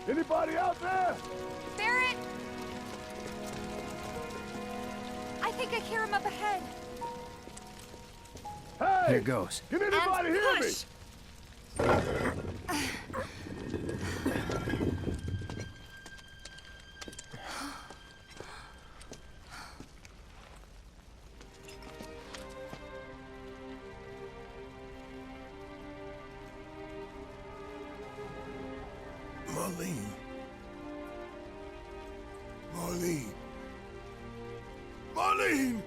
Anybody out there? Barrett! I think I hear him up ahead. Hey! Here goes. Can anybody And hear me? push! Marlene. Marlene. Marlene!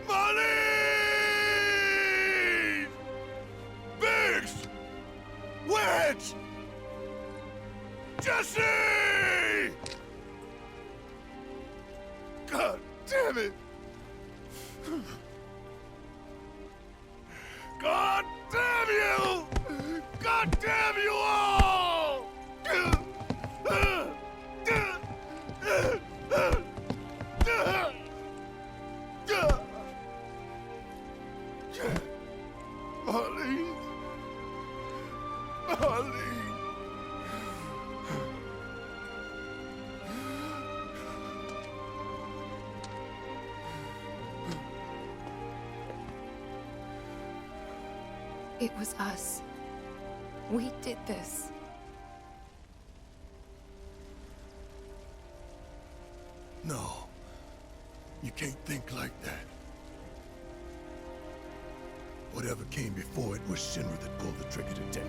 Marlene! Biggs! Wedge! Jesse! God damn it! God damn you! God damn you all! Marlene. Marlene. It was us. We did this. No. You can't think like that. Whatever came before it was Shinra that pulled the trigger today.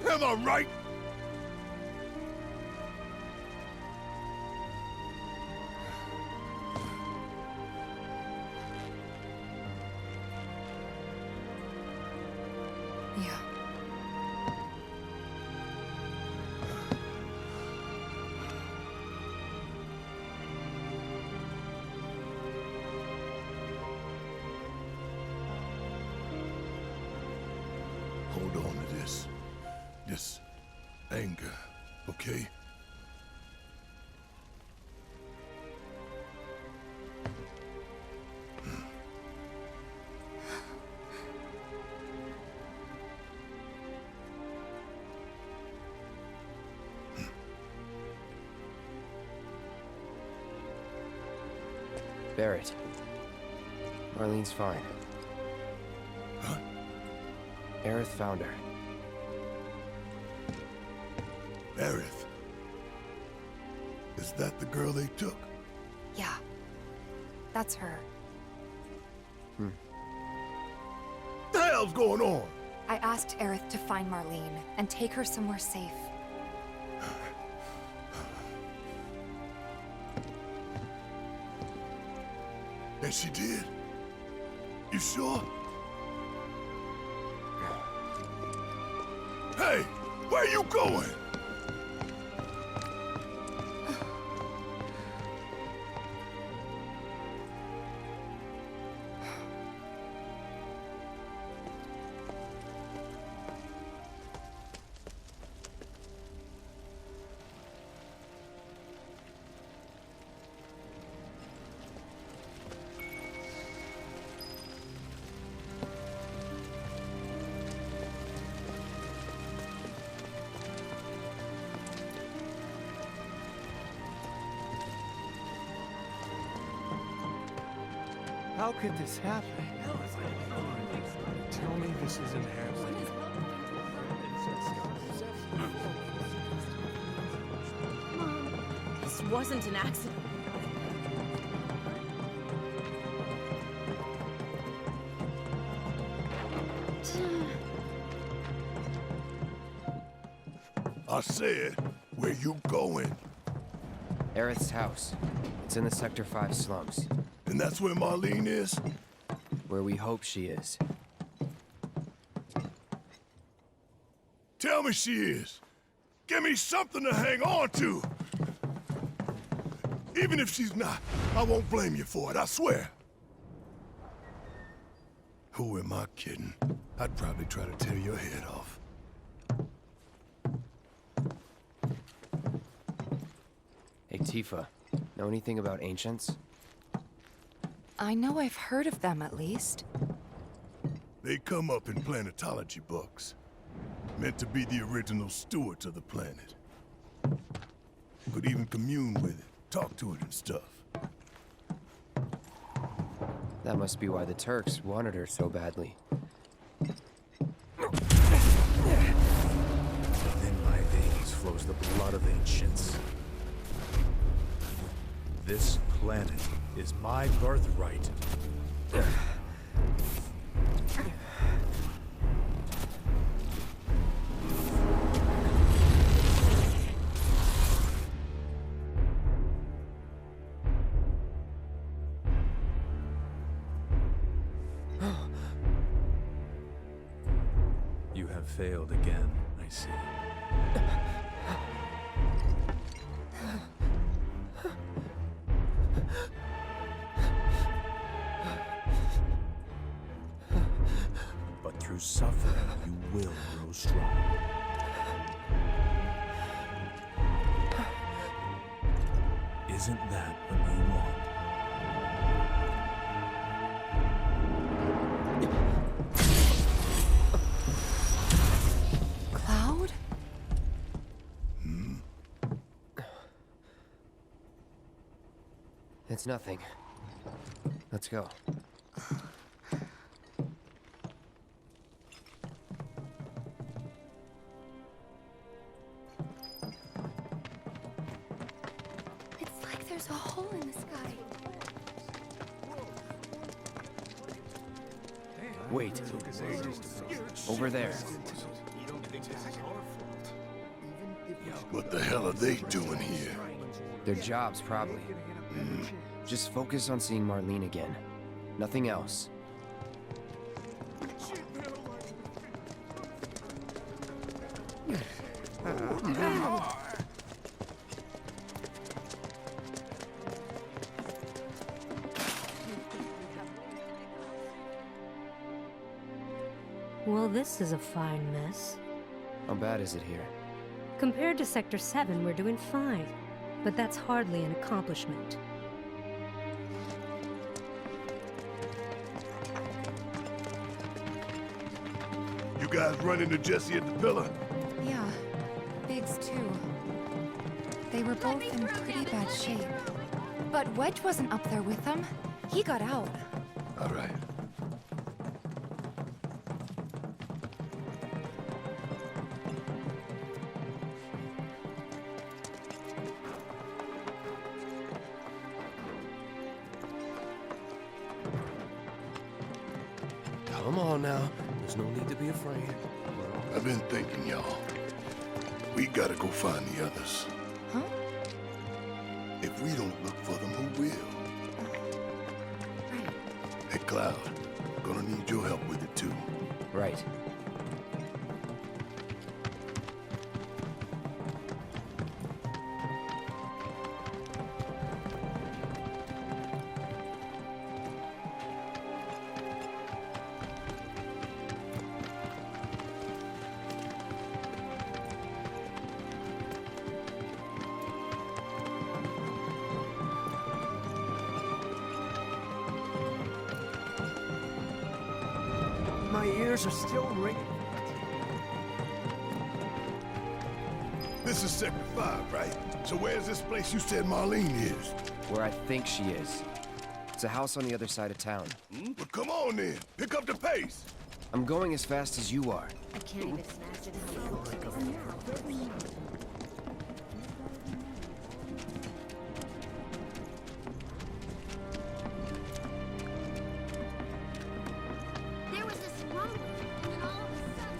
Am I right? Yeah. Hold on to this anger, okay? Barrett. Marlene's fine. Huh? Aerith found her. Aerith. Is that the girl they took? Yeah. That's her. The hell's going on? I asked Aerith to find Marlene and take her somewhere safe. And she did? You sure? Hey, where you going? How could this happen? Tell me this isn't happening. This wasn't an accident. I said, where you going? Aerith's house. It's in the Sector 5 slums. And that's where Marlene is? Where we hope she is. Tell me she is. Give me something to hang on to. Even if she's not, I won't blame you for it, I swear. Who am I kidding? I'd probably try to tear your head off. Hey, Tifa. Know anything about ancients? I know I've heard of them, at least. They come up in planetology books. Meant to be the original stewards of the planet. Could even commune with it, talk to it and stuff. That must be why the Turks wanted her so badly. Within my veins flows the blood of ancients. This planet is my birthright. You have failed again, I see. But through suffering, you will grow strong. Isn't that what you want? Cloud? It's nothing. Let's go. It's like there's a hole in the sky. Wait. Over there. What the hell are they doing here? Their jobs, probably. Just focus on seeing Marlene again. Nothing else. Well, this is a fine mess. How bad is it here? Compared to Sector 7, we're doing fine. But that's hardly an accomplishment. You guys run into Jesse at the pillar? Yeah, Biggs too. They were both in pretty bad shape. But Wedge wasn't up there with them. He got out. All right. Come on now. There's no need to be afraid. I've been thinking, y'all. We gotta go find the others. Huh? If we don't look for them, who will? Right. Hey, Cloud. Gonna need your help with it, too. Right. My ears are still ringing. This is Sector 5, right? So where's this place you said Marlene is? Where I think she is. It's a house on the other side of town. Well, come on then. Pick up the pace. I'm going as fast as you are. I can't even imagine how it looks. There was this rumble, and then all of a sudden...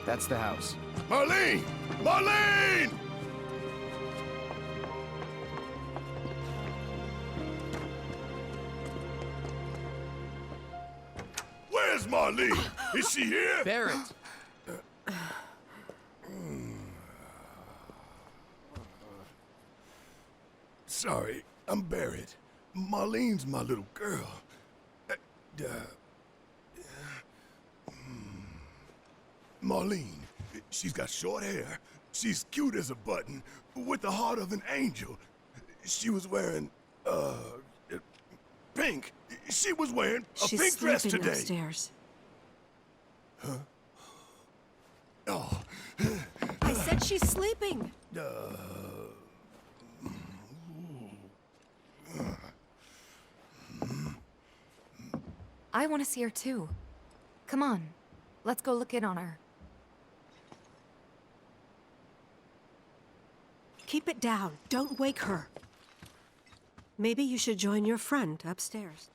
That's the house. Marlene! Marlene! Where's Marlene? Is she here? Barrett! Sorry, I'm Barrett. Marlene's my little girl. Marlene. She's got short hair. She's cute as a button, with the heart of an angel. She was wearing, pink. She was wearing a She's pink dress sleeping today. upstairs. Oh, I said she's sleeping. I want to see her too. Come on, let's go look in on her. Keep it down. Don't wake her. Maybe you should join your friend upstairs.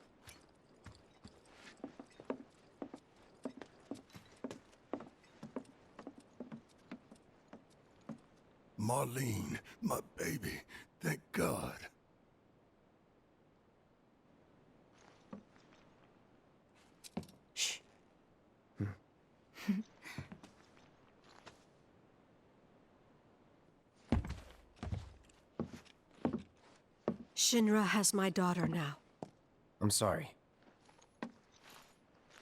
Marlene, my baby. Thank God. Shh. Shinra has my daughter now. I'm sorry.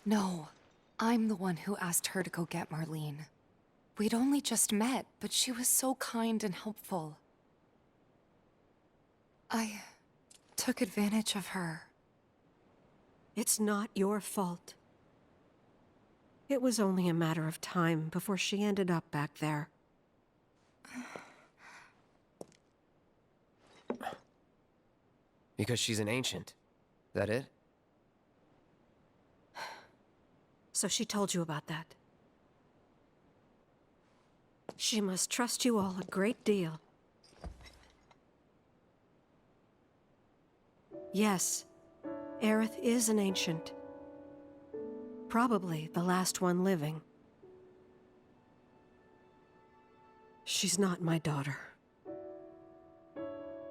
No, I'm the one who asked her to go get Marlene. We'd only just met, but she was so kind and helpful. I took advantage of her. It's not your fault. It was only a matter of time before she ended up back there. Because she's an ancient. That it? So she told you about that. She must trust you all a great deal. Yes, Aerith is an ancient. Probably the last one living. She's not my daughter.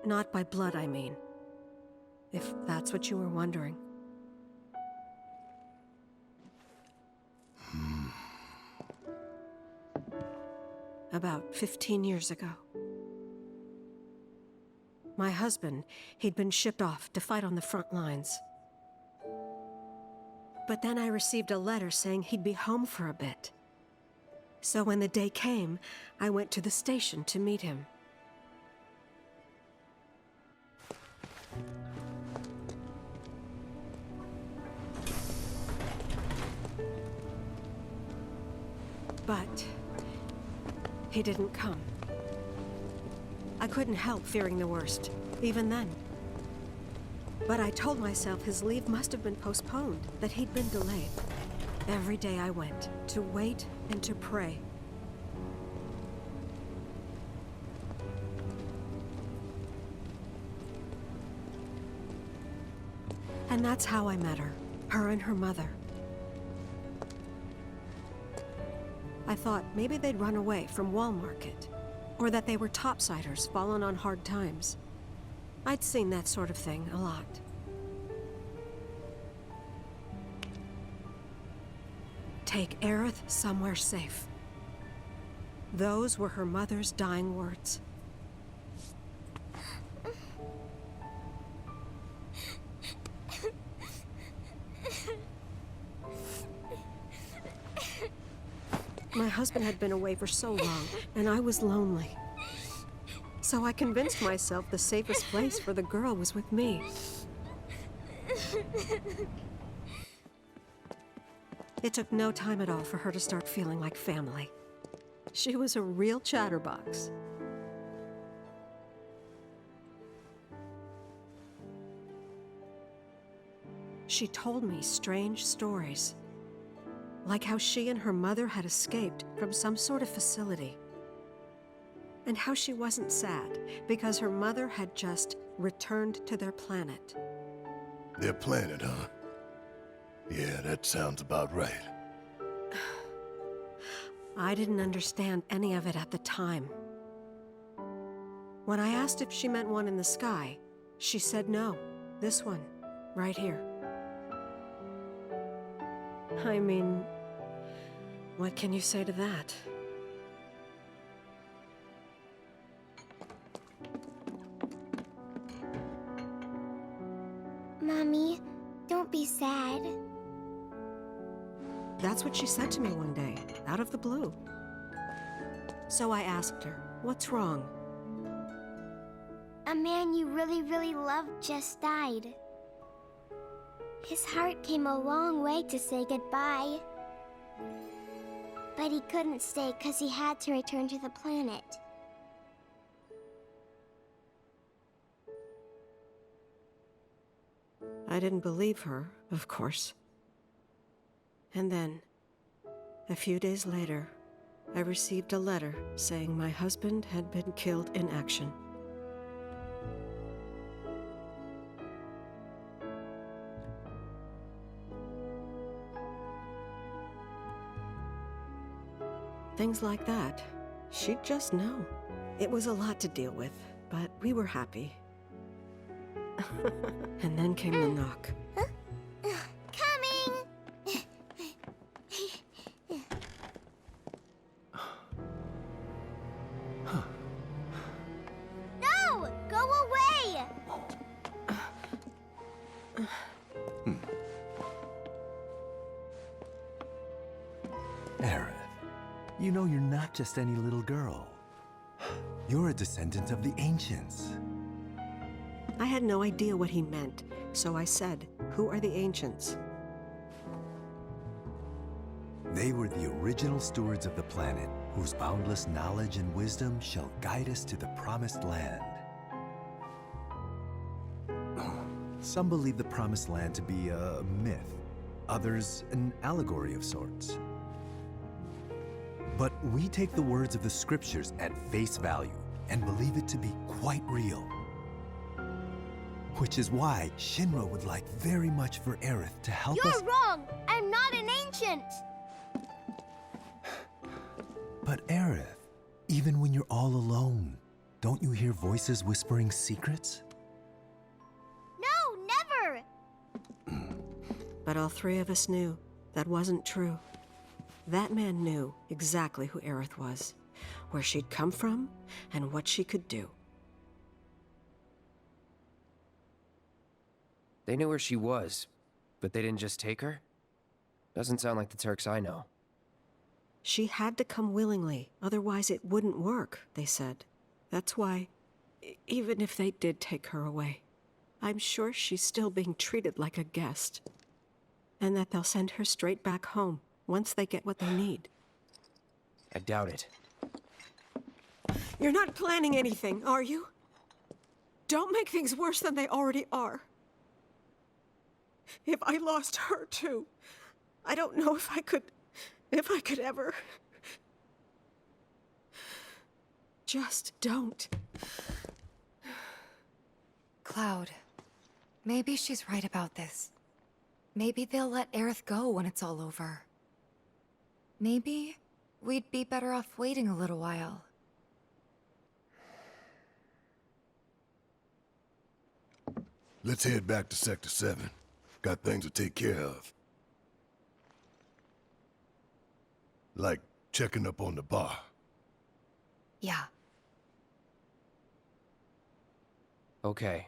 Not by blood, I mean. If that's what you were wondering. About 15 years ago. My husband, he'd been shipped off to fight on the front lines. But then I received a letter saying he'd be home for a bit. So when the day came, I went to the station to meet him. But he didn't come. I couldn't help fearing the worst, even then. But I told myself his leave must have been postponed, that he'd been delayed. Every day I went, to wait and to pray. And that's how I met her and her mother. I thought maybe they'd run away from Wall Market, or that they were topsiders fallen on hard times. I'd seen that sort of thing a lot. Take Aerith somewhere safe. Those were her mother's dying words. My husband had been away for so long, and I was lonely. So I convinced myself the safest place for the girl was with me. It took no time at all for her to start feeling like family. She was a real chatterbox. She told me strange stories. Like how she and her mother had escaped from some sort of facility. And how she wasn't sad because her mother had just returned to their planet. Their planet, huh? Yeah, that sounds about right. I didn't understand any of it at the time. When I asked if she meant one in the sky, she said no. This one, right here. I mean, what can you say to that? Mommy, don't be sad. That's what she said to me one day, out of the blue. So I asked her, what's wrong? A man you really, really loved just died. His heart came a long way to say goodbye. But he couldn't stay because he had to return to the planet. I didn't believe her, of course. And then, a few days later, I received a letter saying my husband had been killed in action. Things like that. She'd just know. It was a lot to deal with, but we were happy. And then came the knock. Coming! No! Go away! Aerith, you know you're not just any little girl. You're a descendant of the ancients. I had no idea what he meant, so I said, "Who are the ancients?" They were the original stewards of the planet, whose boundless knowledge and wisdom shall guide us to the promised land. Some believe the promised land to be a myth, others an allegory of sorts. But we take the words of the scriptures at face value and believe it to be quite real. Which is why Shinra would like very much for Aerith to help us. You're wrong! I'm not an ancient! But Aerith, even when you're all alone, don't you hear voices whispering secrets? No, never! But all three of us knew that wasn't true. That man knew exactly who Aerith was, where she'd come from, and what she could do. They knew where she was, but they didn't just take her? Doesn't sound like the Turks I know. She had to come willingly, otherwise it wouldn't work, they said. That's why, even if they did take her away, I'm sure she's still being treated like a guest. And that they'll send her straight back home, once they get what they need. I doubt it. You're not planning anything, are you? Don't make things worse than they already are. If I lost her too, I don't know if I could ever. Just don't. Cloud, maybe she's right about this. Maybe they'll let Aerith go when it's all over. Maybe we'd be better off waiting a little while. Let's head back to Sector 7. Got things to take care of. Like checking up on the bar. Yeah. Okay.